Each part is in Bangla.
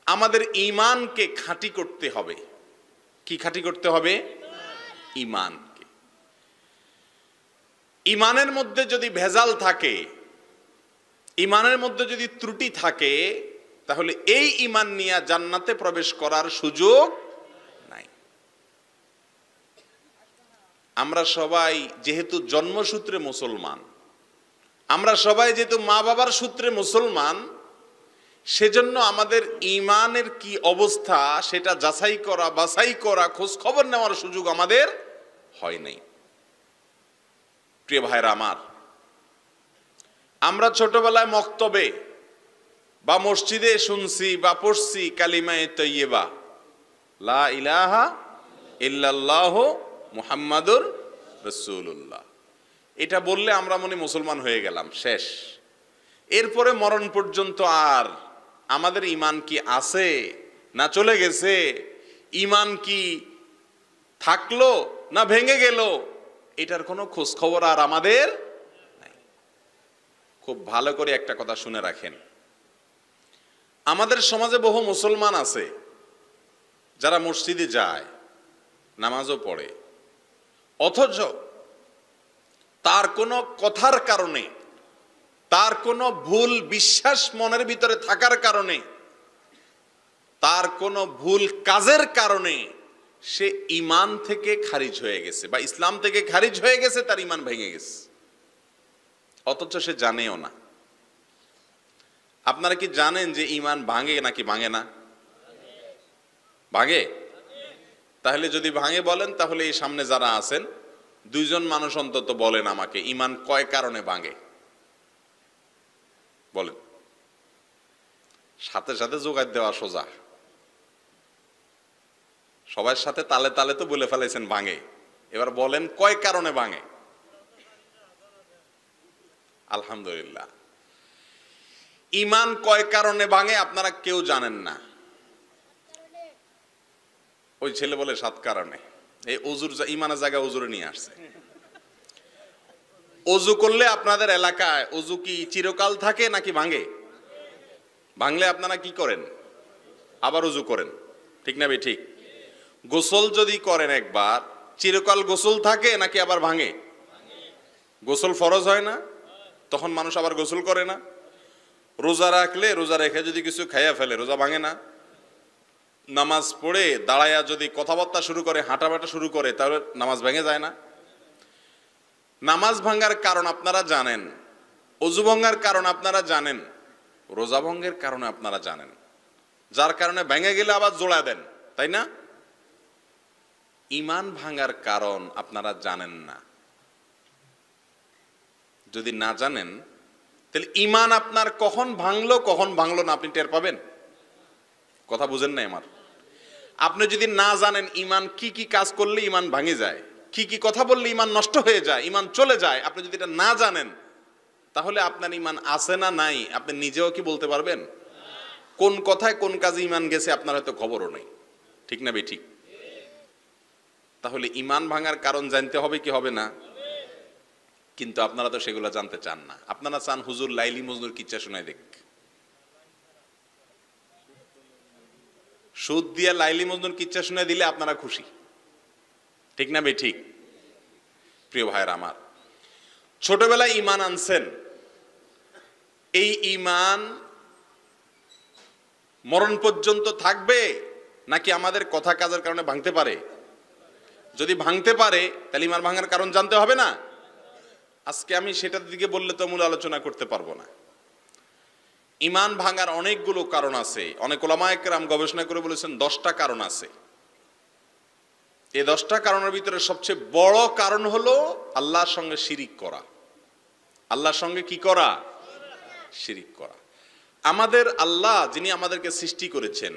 আমাদের ঈমানকে খাঁটি করতে হবে। কি খাঁটি করতে হবে? ঈমানকে। ঈমানের মধ্যে যদি ভেজাল থাকে, ঈমানের মধ্যে যদি ত্রুটি থাকে, তাহলে এই ঈমান নিয়ে জান্নাতে প্রবেশ করার সুযোগ নাই। আমরা সবাই যেহেতু জন্মসূত্রে মুসলমান, আমরা সবাই যেহেতু মা বাবার সূত্রে মুসলমান, সেজন্য আমাদের ঈমানের কি অবস্থা সেটা যাচাই করা, বাছাই করা, খোঁজ খবর নেওয়ার সুযোগ আমাদের হয় নাই। প্রিয় ভাইরা আমার, আমরা ছোটবেলায় মক্তবে বা মসজিদে শুনছি বা পড়ছি কালিমায়ে তৈয়বা, লা ইলাহা ইল্লাল্লাহু মুহাম্মাদুর রাসূলুল্লাহ। এটা বললে আমরা মনে মুসলমান হয়ে গেলাম, শেষ। এরপরে মরণ পর্যন্ত আর আমাদের ঈমান কি আছে না চলে গেছে, ঈমান কি থাকলো না ভেঙে গেল, এটার কোনো খোঁজ খবর আর আমাদের নাই। খুব ভালো করে একটা কথা শুনে রাখেন, আমাদের সমাজে বহু মুসলমান আছে যারা মসজিদে যায়, নামাজও পড়ে, অথচ তার কোনো কথার কারণে, তার কোনো ভুল বিশ্বাস মনের ভিতরে থাকার কারণে, তার কোনো ভুল কাজের কারণে সে ঈমান থেকে খারিজ হয়ে গেছে বা ইসলাম থেকে খারিজ হয়ে গেছে, তার ঈমান ভেঙে গেছে, অথচ সে জানেও না। আপনারা কি জানেন যে ঈমান ভাঙে নাকি ভাঙে না? ভাঙে। তাহলে যদি ভাঙে বলেন, তাহলে এই সামনে যারা আছেন দুইজন মানুষ অন্তত বলেন আমাকে, ঈমান কয় কারণে ভাঙে বলেন। সাথে সাথে জোগাড় দেওয়া সোজা, সবার সাথে তালে তালে তো বলে ফেলাইছেন ভাঙে। এবার বলেন কয় কারণে ভাঙে? আলহামদুলিল্লাহ, ঈমান কয় কারণে ভাঙে আপনারা কেউ জানেন না। ওই ছেলে বলে 7 কারণে। এই অজুর ঈমানের জায়গায় অজুরে নিয়ে আসছে। অজু করলে আপনাদের এলাকায় অজু কি চিরকাল থাকে নাকি ভাঙে? ভাঙলে আপনারা কি করেন? আবার অজু করেন, ঠিক না ভাই? ঠিক। গোসল যদি করেন একবার, চিরকাল গোসল থাকে নাকি আবার ভাঙে? গোসল ফরজ হয় না, তখন মানুষ আবার গোসল করে না। রোজা রাখলে, রোজা রেখে যদি কিছু খাইয়া ফেলে, রোজা ভাঙে না। নামাজ পড়ে দাঁড়ায়া যদি কথাবার্তা শুরু করে, হাঁটাবাটা শুরু করে, তাহলে নামাজ ভেঙে যায় না? নামাজ ভাঙার কারণ আপনারা জানেন, অজু ভাঙার কারণ আপনারা জানেন, রোজা ভঙ্গের কারণে আপনারা জানেন, যার কারণে ভেঙে গেলে আবার জোড়া দেন, তাই না? ঈমান ভাঙার কারণ আপনারা জানেন না। যদি না জানেন, তাহলে ঈমান আপনার কখন ভাঙলো কখন ভাঙলো না আপনি টের পাবেন? কথা বুঝেন নাই আমার? আপনি যদি না জানেন ঈমান কি কি কাজ করলে ঈমান ভাঙে যায়, কি কি কথা বললে ঈমান নষ্ট হয়ে যায়, ঈমান চলে যায়, আপনি যদি এটা না জানেন, তাহলে আপনার ঈমান আছে না নাই আপনি নিজেও কি বলতে পারবেন? কোন কথায় কোন কাজে ঈমান গেছে আপনার হয়তো খবরও নেই, ঠিক না ভাই? ঠিক। তাহলে ঈমান ভাঙার কারণ জানতে হবে কি হবে না? কিন্তু আপনারা তো সেগুলো জানতে চান না। আপনারা চান হুজুর লাইলি মজনুর কিচ্ছা শোনায় দেখ। সুদ দিয়া লাইলি মজনুর কিচ্ছা শোনায় দিলে আপনারা খুশি, ঠিক না ভাই? ঠিক। প্রিয় ভাইরা আমার, ছোটবেলায় ঈমান আনছেন, এই ঈমান মরণ পর্যন্ত থাকবে নাকি আমাদের কথা কাজের কারণে ভাঙতে পারে? যদি ভাঙতে পারে তাহলে ঈমান ভাঙার কারণ জানতে হবে না? আজকে আমি সেটার দিকে বললে তো মূল আলোচনা করতে পারবো না। ঈমান ভাঙার অনেকগুলো কারণ আছে। অনেক উলামায়ে কেরাম গবেষণা করে বলেছেন 10টা কারণ আছে। এই 10টা কারণের ভিতরে সবচেয়ে বড় কারণ হলো আল্লাহর সঙ্গে শিরিক করা। আল্লাহর সঙ্গে কি করা? শিরিক করা। আমাদের আল্লাহ যিনি আমাদেরকে সৃষ্টি করেছেন,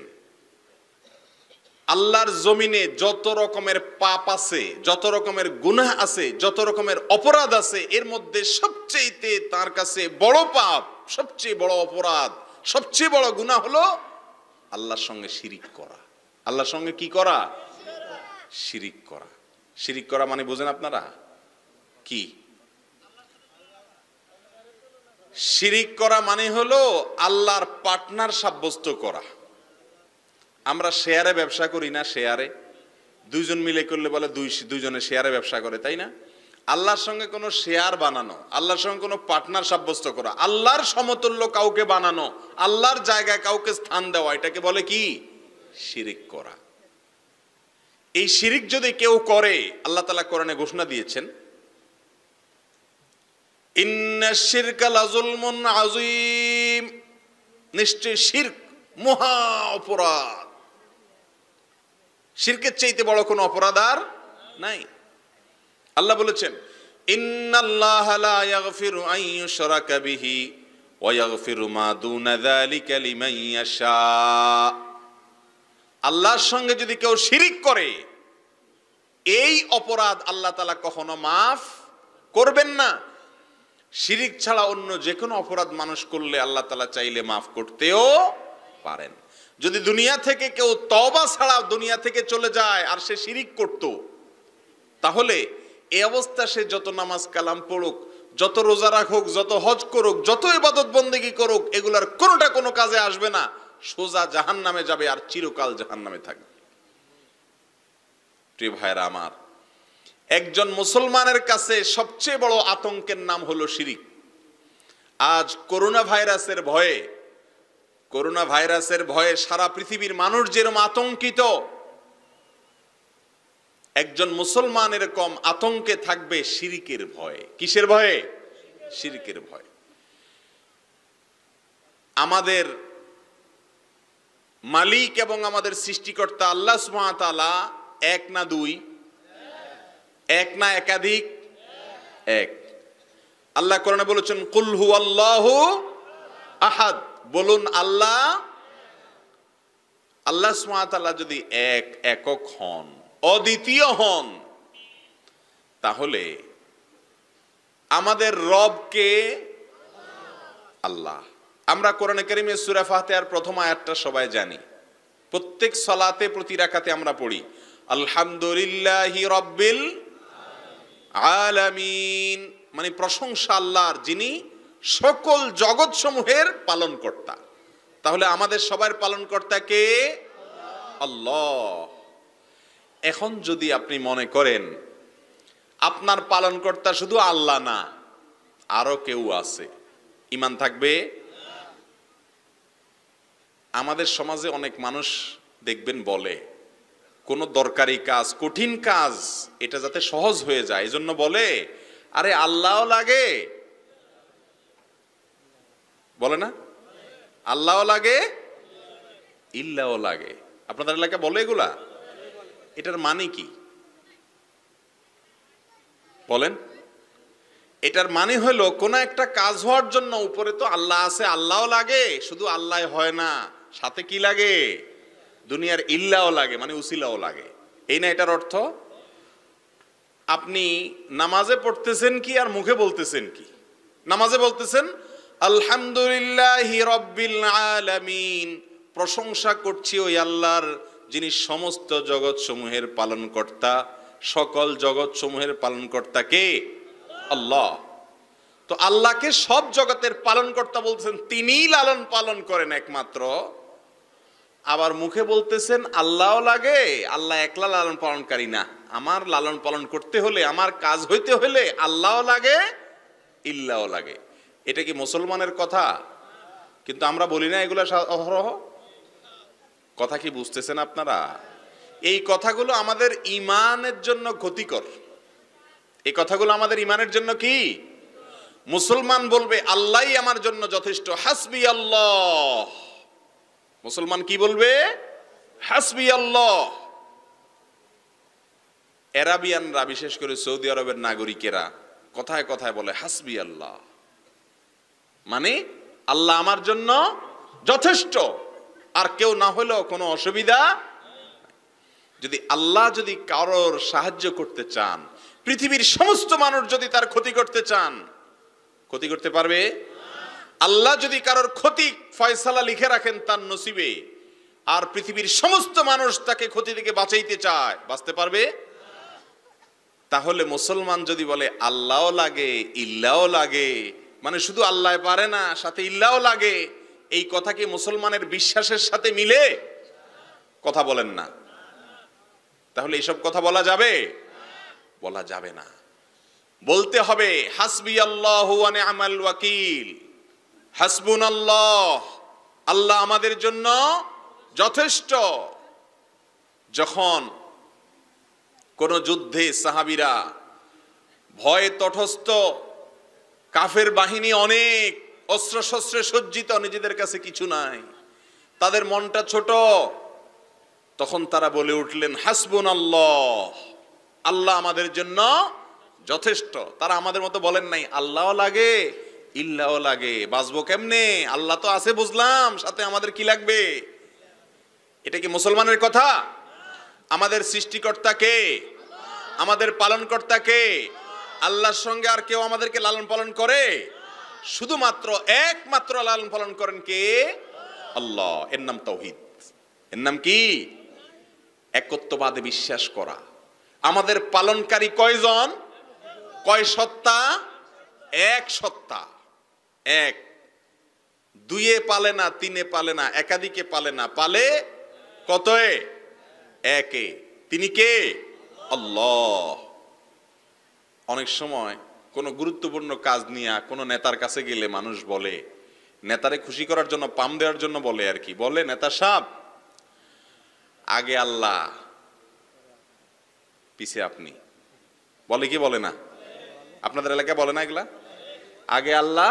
আল্লাহর জমিনে যত রকমের পাপ আছে, যত রকমের গুনাহ আছে, যত রকমের অপরাধ আছে, এর মধ্যে সবচেয়ে তার কাছে বড় পাপ, সবচেয়ে বড় অপরাধ, সবচেয়ে বড় গুনাহ হলো আল্লাহর সঙ্গে শিরিক করা। আল্লাহর সঙ্গে কি করা? শিরিক করা। শিরিক করা মানে বুঝেন আপনারা কি? শিরিক করা মানে হলো আল্লাহর পার্টনার সাব্যস্ত করা। আমরা শেয়ারে ব্যবসা করি না? শেয়ারে দুইজন মিলে করলে বলে দুইজনে শেয়ারে ব্যবসা করে, তাই না? আল্লাহর সঙ্গে কোনো শেয়ার বানানো, আল্লাহর সঙ্গে কোনো পার্টনার সাব্যস্ত করা, আল্লাহর সমতুল্য কাউকে বানানো, আল্লাহর জায়গায় কাউকে স্থান দেওয়া, এটাকে বলে কি? শিরিক করা। এই শিরিক যদি কেউ করে, আল্লাহ তাআলা কোরআনে ঘোষণা দিয়েছেন, ইন্নাশ শিরকা লাযুলমুন আযীম, নিশ্চয় শিরক মহা অপরাধ। শিরকের চাইতে বড় কোনো অপরাধ আর নাই। আল্লাহ বলেছেন, ইন্নাল্লাহা লা ইয়াগফিরু আন ইউশরাকা বিহি ওয়া ইয়াগফিরু মা দুনা যালিকা লিমান ইয়াশা। আল্লাহর সঙ্গে যদি কেউ শিরিক করে, এই অপরাধ আল্লাহ তাআলা কখনো মাফ করবেন না। শিরিক ছাড়া অন্য যে কোনো অপরাধ মানুষ করলে আল্লাহ তাআলা চাইলে মাফ করতেও পারেন। যদি দুনিয়া থেকে কেউ তওবা ছাড়া দুনিয়া থেকে চলে যায় আর সে শিরিক করত, তাহলে এই অবস্থা সে যত নামাজ কালাম পড়ুক, যত রোজা রাখুক, যত হজ করুক, যত ইবাদত বন্দেগী করুক, এগুলার কোনোটা কোনো কাজে আসবে না। সোজা জাহান্নামে যাবে আর চিরকাল জাহান্নামে থাকবে। প্রিয় ভাইরা আমার, একজন মুসলমানের কাছে সবচেয়ে বড় আতঙ্কের নাম হলো শিরিক। আজ করোনা ভাইরাসের ভয়ে সারা পৃথিবীর মানুষ যেরকম আতঙ্কিত, একজন মুসলমান এরকম আতঙ্কে থাকবে শিরিকের ভয়ে। কিসের ভয়ে? শিরিকের ভয়ে। আমাদের মালিক এবং আমাদের সৃষ্টিকর্তা আল্লাহ সুবহানাহু ওয়া তাআলা এক না দুই? এক না একাধিক? এক। আল্লাহ কোরআনে বলেছেন, কুল হুয়াল্লাহু আহাদ, বলুন আল্লাহ। আল্লাহ সুবহানাহু ওয়া তাআলা যদি একক হন, অদ্বিতীয় হন, তাহলে আমাদের রব কে? আল্লাহ। আমরা কোরআনে কারীমে সূরা ফাতিহার প্রথম আয়াতটা সবাই জানি। প্রত্যেক সালাতে প্রতি রাকাতে আমরা পড়ি, আলহামদুলিল্লাহি রাব্বিল আলামিন, মানে প্রশংসা আল্লাহর, যিনি সকল জগৎ সমূহের পালনকর্তা। তাহলে আমাদের সবার পালনকর্তা কে? আল্লাহ। এখন যদি আপনি মনে করেন আপনার পালনকর্তা শুধু আল্লাহ না, আরো কেউ আছে, ঈমান থাকবে? আমাদের সমাজে অনেক মানুষ দেখবেন বলে, কোনো দরকারি কাজ, কঠিন কাজ, এটা যাতে সহজ হয়ে যায় এজন্য বলে, আরে আল্লাহও লাগে, বলে না? আল্লাহও লাগে, ইল্লাহও লাগে। আপনাদের এলাকা বলে এগুলা? এটার মানে কি বলেন? এটার মানে হলো কোন একটা কাজ হওয়ার জন্য উপরে তো আল্লাহ আছে, আল্লাহও লাগে, শুধু আল্লাহ হয় না, সাথে কি লাগে? দুনিয়ার ইল্লাহও লাগে, মানে উসিলাও লাগে। এই না এটার অর্থ? আপনি নামাজে পড়তেছেন কি আর মুখে বলতেছেন কি? নামাজে বলতেছেন আলহামদুলিল্লাহি রাব্বিল আলামিন, প্রশংসা করছি ওই আল্লাহর যিনি সমস্ত জগৎ সমূহের পালনকর্তা। সকল জগৎ সমূহের পালনকর্তা কে? আল্লাহ। তো আল্লাহকে সব জগতের পালনকর্তা বলছেন, তিনিই লালন পালন করেন একমাত্র। আবার মুখে বলতেছেন আল্লাহও লাগে, আল্লাহ একলা লালন পালনকারী না, আমার লালন পালন করতে হলে, আমার কাজ হইতে হলে আল্লাহও লাগে, ইল্লাহও লাগে। এটা কি মুসলমানের কথা? কিন্তু আমরা বলি না এগুলা অহরহ। কথা কি বুঝতেছেন আপনারা? এই কথাগুলো আমাদের ঈমানের জন্য ক্ষতিকর। এই কথাগুলো আমাদের ঈমানের জন্য কি? মুসলমান বলবে আল্লাহই আমার জন্য যথেষ্ট, হাসবি আল্লাহ। মুসলমান কি বলবে? হাসবি আল্লাহ। আরাবিয়ানরা, বিশেষ করে সৌদি আরবের নাগরিকেরা কথায় কথায় বলে হাসবি আল্লাহ, মানে আল্লাহ আমার জন্য যথেষ্ট, আর কেউ না হলেও কোনো অসুবিধা। যদি আল্লাহ যদি কারোর সাহায্য করতে চান, পৃথিবীর সমস্ত মানুষ যদি তার ক্ষতি করতে চান, ক্ষতি করতে পারবে? আল্লাহ যদি কারোর ক্ষতি ফয়সালা লিখে রাখেন তার নসিবে, আর পৃথিবীর সমস্ত মানুষ তাকে ক্ষতি থেকে বাঁচাইতে চায়, বাঁচতে পারবে? তাহলে মুসলমান যদি বলে আল্লাহও লাগে, ইল্লাহও লাগে, মানে শুধু আল্লাহ পারে না, সাথে ইল্লাহও লাগে, এই কথা কি মুসলমানের বিশ্বাসের সাথে মিলে? কথা বলেন না। তাহলে এইসব কথা বলা যাবে? বলা যাবে না। বলতে হবে হাসবি আল্লাহু ওয়া নি'মাল ওয়াকিল, হাসবুনাল্লাহ, আল্লাহ আমাদের জন্য যথেষ্ট। যখন কোন যুদ্ধে সাহাবীরা ভয়ে তটস্থ, কাফের বাহিনী অনেক, অস্ত্র শস্ত্রে সজ্জিত, নিজেদের কাছে কিছু নাই, তাদের মনটা ছোট, তখন তারা বলে উঠলেন হাসবুনাল্লাহ, আল্লাহ আমাদের জন্য যথেষ্ট। তারা আমাদের মতো বলেন নাই আল্লাহও লাগে ইল্লাও লাগে, বাঁচবো কেমনে, আল্লাহ তো আছে বুঝলাম, সাথে আমাদের কি লাগবে? এটা কি মুসলমানের কথা? আমাদের সৃষ্টিকর্তা কে? আমাদের পালনকর্তা কে? আল্লাহর সঙ্গে আর কেউ আমাদেরকে লালন পালন করে? শুধুমাত্র একমাত্র লালন পালন করেন কে? আল্লাহ। এর নাম তাওহীদ। এর নাম কি? একত্ববাদে বিশ্বাস করা। আমাদের পালনকারী কয়জন? কয় সত্তা? এক সত্তা, এক। দুইয়ে পালে না, তিনে পালে না, একাধিকে পালে না, পালে কতয়ে? একে। তিনি কে? আল্লাহ। অনেক সময় কোন গুরুত্বপূর্ণ কাজ নিয়ে কোন নেতার কাছে গেলে মানুষ বলে, নেতারে খুশি করার জন্য, পাম দেওয়ার জন্য বলে আর কি, বলে নেতা সাহেব আগে আল্লাহ পিছে আপনি। বলে কি বলে না? আপনাদের এলাকায় বলে না এগুলা? আগে আল্লাহ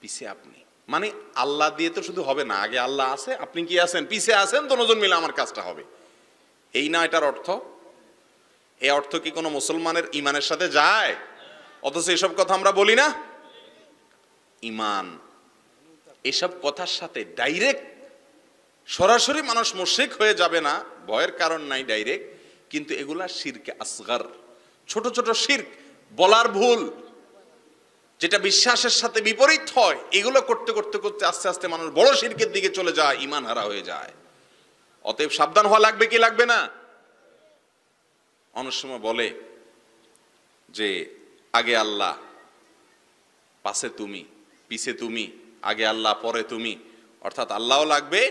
পিছে আপনি, মানে আল্লাহ দিয়ে তো শুধু হবে না, আগে আল্লাহ আছে, আপনি কি আছেন, পিছে আছেন, দুজন মিলে আমার কাজটা হবে, এই না এটার অর্থ? এই অর্থ কি কোনো মুসলমানের ইমানের সাথে যায়? অথচ এসব কথা আমরা বলি না। ইমান এসব কথার সাথে ডাইরেক্ট সরাসরি মানুষ মুশরিক হয়ে যাবে না, ভয়ের কারণ নাই ডাইরেক্ট, কিন্তু এগুলা শিরকে আসগর, ছোট ছোট শিরক, বলার ভুল, যেটা বিশ্বাসের সাথে বিপরীত হয়, এগুলো করতে করতে করতে আস্তে আস্তে মানুষ বড় শিরকের দিকে চলে যায়, ইমান হারা হয়ে যায়। অতএব সাবধান হওয়া লাগবে কি লাগবে না? অনেক সময় বলে যে আগে আল্লাহ, পাশে তুমি, পিছে তুমি, আগে আল্লাহ পরে তুমি, অর্থাৎ আল্লাহও লাগবে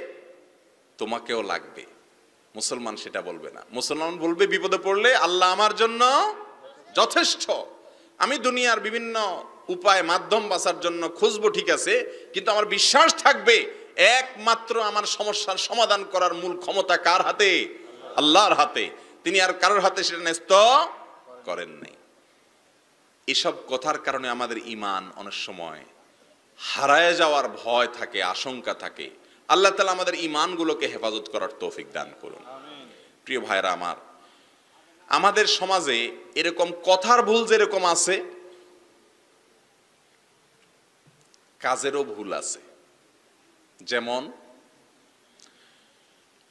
তোমাকেও লাগবে। মুসলমান সেটা বলবে না। মুসলমান বলবে বিপদে পড়লে আল্লাহ আমার জন্য যথেষ্ট, আমি দুনিয়ার বিভিন্ন উপায় মাধ্যম বাঁচার জন্য খুঁজবো ঠিক আছে, কিন্তু আমার বিশ্বাস থাকবে একমাত্র আমার সমস্যার সমাধান করার মূল ক্ষমতা কার হাতে? আল্লাহর হাতে। তিনি আর কারোর হাতে সেটা ন্যস্ত করেন নাই। এসব কথার কারণে আমাদের ঈমান অনেক সময় হারায় যাওয়ার ভয় থাকে, আশঙ্কা থাকে। আল্লাহ তাআলা আমাদের ঈমানগুলোকে হেফাজত করার তৌফিক দান করুন। প্রিয় ভাইরা আমার, আমাদের সমাজে এরকম কথার ভুল যেরকম আছে, কাজেরও ভুল আছে। যেমন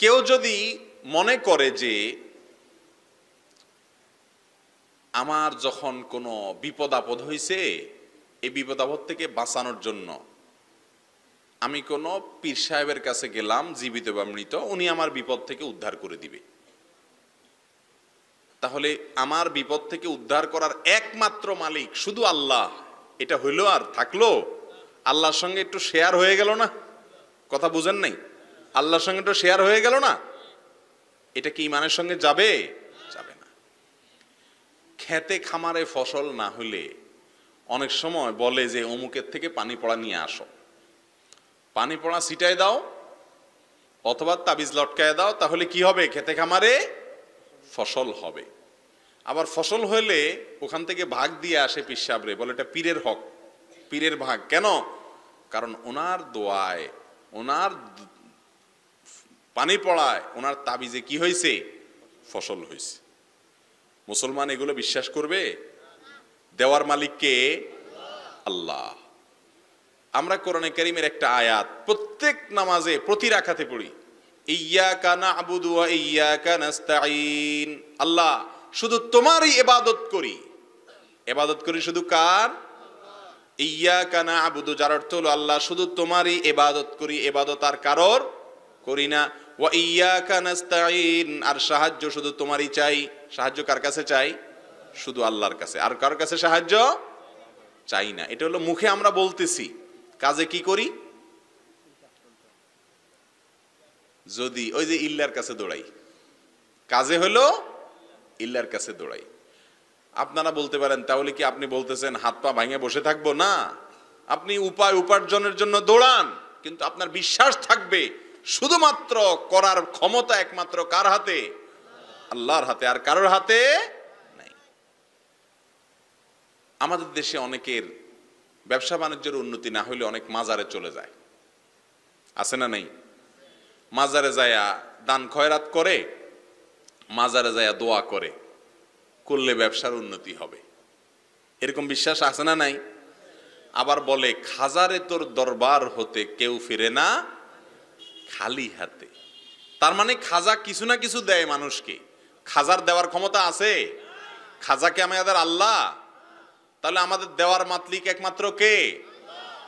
কেউ যদি মনে করে যে আমার যখন কোনো বিপদ আপদ হয়েছে, এই বিপদ আপদ থেকে বাঁচানোর জন্য আমি কোনো পীর সাহেবের কাছে গেলাম, জীবিত বা মৃত, উনি আমার বিপদ থেকে উদ্ধার করে দিবে। তাহলে আমার বিপদ থেকে উদ্ধার করার একমাত্র মালিক শুধু আল্লাহ, এটা হইলো আর থাকলো? আল্লাহর সঙ্গে একটু শেয়ার হয়ে গেল না? কথা বুঝেন নাই? আল্লাহর সঙ্গে একটু শেয়ার হয়ে গেল না? এটা কি ঈমানের সঙ্গে যাবে? যাবে না। খেতে খামারে ফসল না হলে অনেক সময় বলে যে অমুকের থেকে পানি পড়া নিয়ে আসো, পানি পড়া ছিটায় দাও অথবা তাবিজ লটকায় দাও, তাহলে কি হবে? খেতে খামারে ফসল হবে। আবার ফসল হলে ওখান থেকে ভাগ দিয়ে আসে পীর সাহেবরে, বলে এটা পীরের হক, পীরের ভাগ। কেন? কারণ ওনার দোয়ায়, ওনার পানি পড়ায়, ওনার তাবিজে কি হয়েছে? ফসল হয়েছে। মুসলমান এগুলো বিশ্বাস করবে? দেওয়ার মালিক কে? আল্লাহ। আমরা কোরআনে কারীমের একটা আয়াত প্রত্যেক নামাজে প্রতি রাকাতে পড়ি, ইয়্যাকা না'বুদু ওয়া ইয়্যাকা নাস্তাঈন। আল্লাহ, শুধু তোমারই ইবাদত করি। ইবাদত করি শুধু কার? ইয়্যাকা না'বুদু, যার অর্থ হলো আল্লাহ শুধু তোমারই ইবাদত করি, ইবাদত আর কারোর করি না। ওয়া ইয়্যাকা নাস্তাঈন, আর সাহায্য শুধু তোমারই চাই। সাহায্য কার কাছে চাই? শুধু আল্লাহর কাছে, আর কার কাছে সাহায্য চাই না। এটা হলো মুখে আমরা বলতেছি, কাজে কি করি? যদি ওই যে ইল্লার কাছে দৌড়াই, কাজে হলো ইল্লার কাছে দৌড়াই। আপনারা বলতে পারেন তাহলে কি আপনি বলতেছেন হাত পা ভাঙে বসে থাকবো? না, আপনি উপায় উপার্জনের জন্য দৌড়ান, কিন্তু আপনার বিশ্বাস থাকবে শুধুমাত্র করার ক্ষমতা একমাত্র কার হাতে? আল্লাহর হাতে, আর কারোর হাতে নাই। আমাদের দেশে অনেকের ব্যবসা বাণিজ্যের উন্নতি না হইলে অনেক মাজারে চলে যায়, আছে না নাই? মাজারে যায়া দান খয়রাত করে, মাজারে যায়া দোয়া করে, করলে ব্যবসার উন্নতি হবে, এরকম বিশ্বাস আছে না নাই? আবার বলে খাজারে তোর দরবার হতে কেউ ফিরে না খালি হাতে। তার মানে খাজা কিছু না কিছু দেয় মানুষকে। খাজার দেওয়ার ক্ষমতা আছে? খাজাকে আমাদের আল্লাহ, তাহলে আমাদের দেওয়ার মাতলিক একমাত্র কে?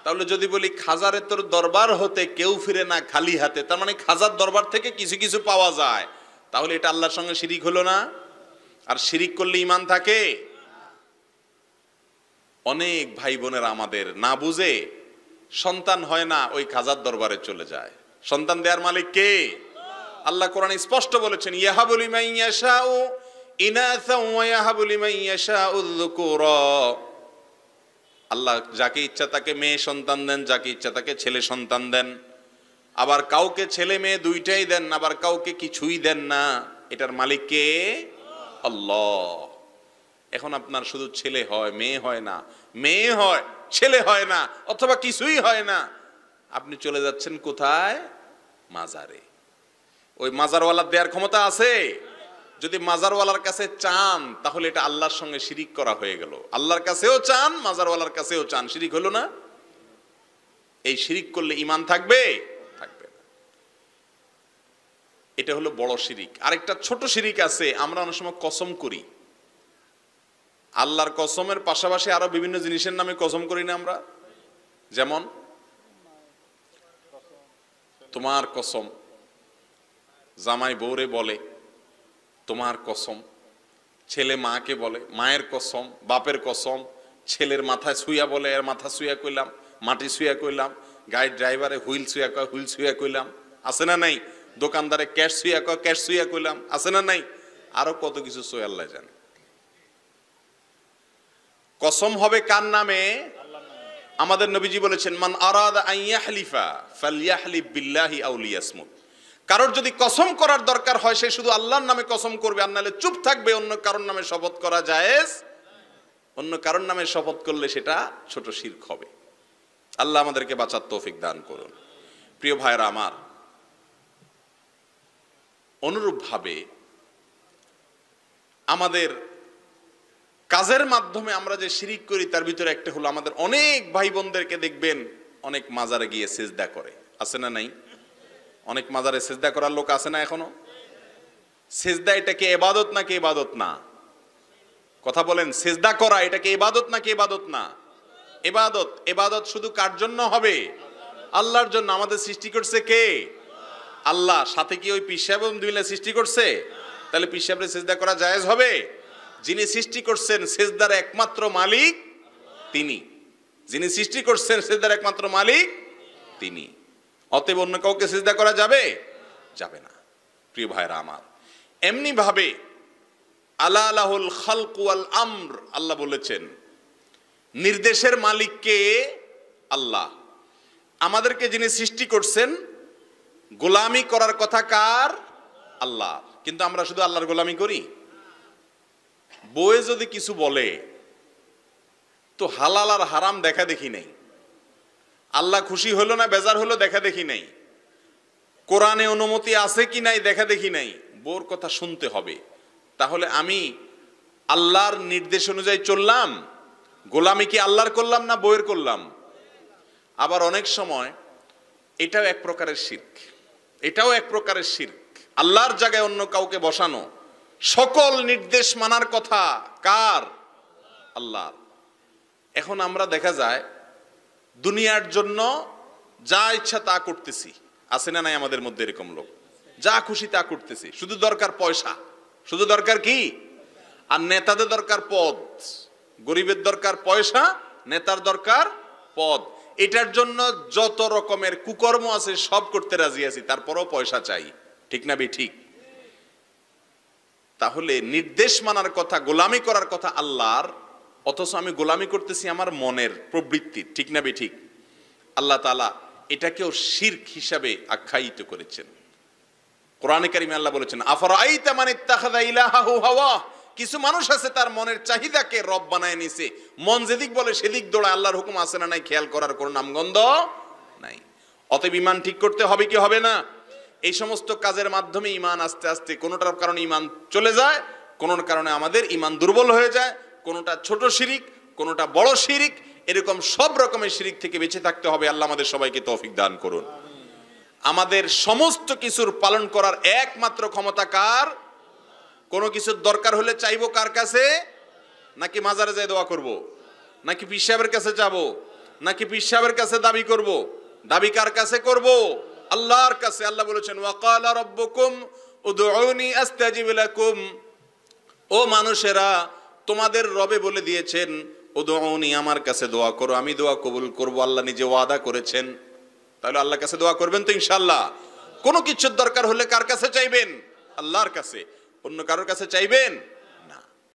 তাহলে যদি বলি খাজারে তোর দরবার হতে কেউ ফিরে না খালি হাতে, তার মানে খাজার দরবার থেকে কিছু কিছু পাওয়া যায়, তাহলে এটা আল্লাহর সঙ্গে শিরিক হলো না? আর শিরিক করলে ঈমান থাকে? অনেক ভাই বোনেরা আমাদের না বুঝে সন্তান হয় না, ওই খাজার দরবারে চলে যায়। সন্তান দেওয়ার মালিক কে? আল্লাহ কোরআনে স্পষ্ট বলেছেন, ইয়াহাবু লিমান ইয়াশাউ ইনাসা ওয়া ইয়াহাবু লিমান ইয়াশাউ যুকুরা। আল্লাহ যাকে ইচ্ছা তাকে মেয়ে সন্তান দেন, যাকে ইচ্ছা তাকে ছেলে সন্তান দেন। আবার কাউকে ছেলে মেয়ে দুইটাই দেন, আবার কাউকে কিছুই দেন না। এটার মালিক কে? আল্লাহ। এখন আপনার শুধু ছেলে হয়, মেয়ে হয় না, মেয়ে হয় ছেলে হয় না, অথবা কিছুই হয় না, আপনি চলে যাচ্ছেন কোথায়? মাজারে। ওই মাজারওয়ালার দেওয়ার ক্ষমতা আছে? যদি মাজারওয়ালার কাছে চান তাহলে এটা আল্লাহর সঙ্গে শিরিক করা হয়ে গেল। আল্লাহর কাছেও চান, মাজারওয়ালার কাছেও চান, শিরিক হলো না? এই শিরিক করলে ঈমান থাকবে? থাকবে না। এটা হলো বড় শিরিক। আরেকটা ছোট শিরিক আছে, আমরা অনেক সময় কসম করি। আল্লাহর কসমের পাশাপাশি আরো বিভিন্ন জিনিসের নামে কসম করি না আমরা? যেমন তোমার কসম, জামাই বউরে বলে তোমার কসম, ছেলে মাকে বলে মায়ের কসম, বাপের কসম, ছেলের মাথায় শুইয়া বলে এর মাথা শুইয়া কইলাম, মাটি শুইয়া কইলাম, গাড়ির ড্রাইভারে হুইল শুইয়া কয় হুইল শুইয়া কইলাম, আছে না নাই? দোকানদারে ক্যাশ শুইয়া কয় ক্যাশ শুইয়া কইলাম, আছে না নাই? আরো কত কিছু সই আল্লাহ জানে। কসম হবে কার নামে? আমাদের নবীজি বলেছেন, মান আরাদা আন ইয়াহলিফা ফালইয়াহলিফ বিল্লাহি আও লিয়াসমুত। কারোর যদি কসম করার দরকার হয় সে শুধু আল্লাহর নামে কসম করবে, আর নাহলে চুপ থাকবে। অন্য কারোর নামে শপথ করা জায়েজ, অন্য কারোর নামে শপথ করলে সেটা ছোট শিরক হবে। আল্লাহ আমাদেরকে বাঁচার তৌফিক দান করুন। প্রিয় ভাইরা আমার, অনুরূপভাবে আমাদের কাজের মাধ্যমে আমরা যে শিরিক করি তার ভিতরে একটা হলো, আমাদের অনেক ভাই বোনদেরকে দেখবেন অনেক মাজারে গিয়ে সিজদা করে, আছে না নাই? অনেক মাজারে সিজদা করার লোক আছে না এখনো? সিজদা এটা কি ইবাদত নাকি ইবাদত না? কথা বলেন, সিজদা করা এটা কি ইবাদত নাকি ইবাদত না? ইবাদত। ইবাদত শুধু কার জন্য হবে? আল্লাহর জন্য। আমাদের সৃষ্টি করছে কে? আল্লাহ। সাথে কি ওই পীর সাহেব মিলে সৃষ্টি করছে? তাহলে পীর সাহেবের সিজদা করা জায়েজ হবে? যিনি সৃষ্টি করছেন সিজদার একমাত্র মালিক তিনি। যিনি সৃষ্টি করছেন সিজদার একমাত্র মালিক তিনি। অতএব অন্য কাউকে সিজদা করা যাবে? যাবে না। প্রিয় ভাইরা আমার, এমনি ভাবে আলা লাহুল খালকু ওয়াল আমর, আল্লাহ বলেছেন নির্দেশের মালিক কে? আল্লাহ। আমাদেরকে যিনি সৃষ্টি করছেন গোলামি করার কথা কার? আল্লাহ। কিন্তু আমরা শুধু আল্লাহর গোলামি করি। বউয়ে যদি কিছু বলে তো হালাল আর হারাম দেখা দেখি নাই, আল্লাহ খুশি হলো না বেজার হলো দেখা দেখি নাই, কোরআনে অনুমতি আছে কি নাই দেখা দেখি নাই, বউর কথা শুনতে হবে। তাহলে আমি আল্লাহর নির্দেশ অনুযায়ী চললাম, গোলামি কি আল্লাহর করলাম না বউয়ের করলাম? আবার অনেক সময় এটাও এক প্রকারের শিরক, এটাও এক প্রকারের শিরক, আল্লাহর জায়গায় অন্য কাউকে বসানো। সকল নির্দেশ মানার কথা কার? আল্লাহর। এখন আমরা দেখা যায় দুনিয়ার জন্য যা ইচ্ছা তা করতেছি, আছে না নাই আমাদের মধ্যে এরকম লোক? যা খুশি তা করতেছি, শুধু দরকার পয়সা, শুধু দরকার কি? আর নেতাদের দরকার পদ। গরিবের দরকার পয়সা, নেতার দরকার পদ। এটার জন্য যত রকমের কুকর্ম আছে সব করতে রাজি আছি, তারপরও পয়সা চাই। ঠিক না ঠিক? তাহলে নির্দেশ মানার কথা, গোলামি করার কথা আল্লাহর, অথচ আমি গোলামি করতেছি আমার মনের প্রবৃত্তি। ঠিক না ঠিক? আল্লাহ তাআলা এটাকেও শিরক হিসাবে আখ্যায়িত করেছেন। কোরআনে কারিমে আল্লাহ বলেছেন, আফরাআইতা মান ইত্তাখাযা ইলাহাহু হাওয়া, কিছু মানুষ আছে তার মনের চাহিদাকে রব বানায় নিছে, মন যেদিক বলে সেদিক দৌড়ায়, আল্লাহর হুকুম আছে না নাই খেয়াল করার কোনো নামগন্ধ নাই। অতএব ঈমান ঠিক করতে হবে কি হবে না? এই সমস্ত কাজের মাধ্যমে ঈমান আস্তে আস্তে কোনোটার কারণে ঈমান চলে যায়, কোনোটার কারণে আমাদের ঈমান দুর্বল হয়ে যায়, কোনোটা ছোট শিরিক, কোনোটা বড় শিরিক, এরকম সব রকমের শিরিক থেকে বেঁচে থাকতে হবে। আল্লাহ আমাদের সবাইকে তৌফিক দান করুন। আমাদের সমস্ত কিছুর পালন করার একমাত্র ক্ষমতা কার? কোনো কিছুর দরকার হলে চাইবো কার কাছে? নাকি মাজারে যাই দোয়া করব? নাকি পীর সাহেবের কাছে যাব? নাকি পীর সাহেবের কাছে দাবি করব? দাবি কার কাছে করব? আল্লাহর কাছে। আল্লাহ বলেছেন, ওয়াকালা রাব্বুকুম উদউনি আস্তাজিব লাকুম, ও মানুষেরা তোমাদের রবে বলে দিয়েছেন, উদউনি আমার কাছে দোয়া করো, আমি দোয়া কবুল করব। আল্লাহ নিজে ওয়াদা করেছেন। তাহলে আল্লাহর কাছে দোয়া করবেন তো ইনশাআল্লাহ। কোনো কিছুর দরকার হলে কার কাছে চাইবেন? আল্লাহর কাছে। অন্য কারোর কাছে চাইবেন?